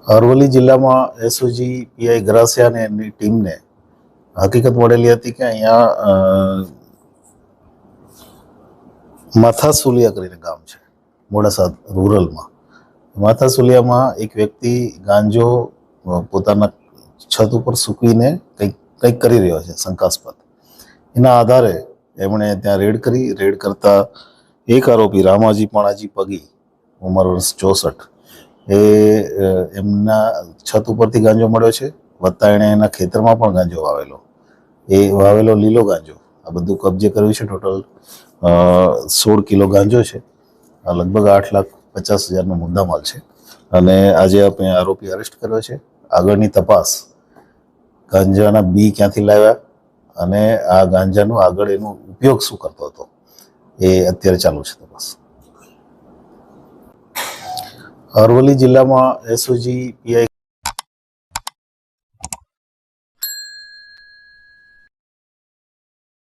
અરવલ્લી જિલ્લામાં SOG PI ગરાસિયા અને એમની ટીમને હકીકત મળેલી હતી કે અહીંયા માથાસુલિયા કરીને ગામ છે મોડાસા રૂરલમાં. માથાસુલિયામાં એક વ્યક્તિ ગાંજો પોતાના છત ઉપર સૂકવીને કંઈક કરી રહ્યો છે શંકાસ્પદ. એના આધારે એમણે ત્યાં રેડ કરતા એક આરોપી રામાજી પાણાજી પગી ઉંમર વર્ષ 64 એ એમના છત ઉપરથી ગાંજો મળ્યો છે, વત્તા એણે એના ખેતરમાં પણ ગાંજો વાવેલો લીલો ગાંજો આ બધું કબજે કર્યું છે. ટોટલ 16 કિલો ગાંજો છે. આ લગભગ 8,50,000નો મુદ્દામાલ છે અને આજે આપણે આરોપી અરેસ્ટ કર્યો છે. આગળની તપાસ ગાંજાના બી ક્યાંથી લાવ્યા અને આ ગાંજાનો આગળ એનો ઉપયોગ શું કરતો હતો એ અત્યારે ચાલુ છે તપાસ. અરવલ્લી જિલ્લામાં એસઓજી પીઆઈ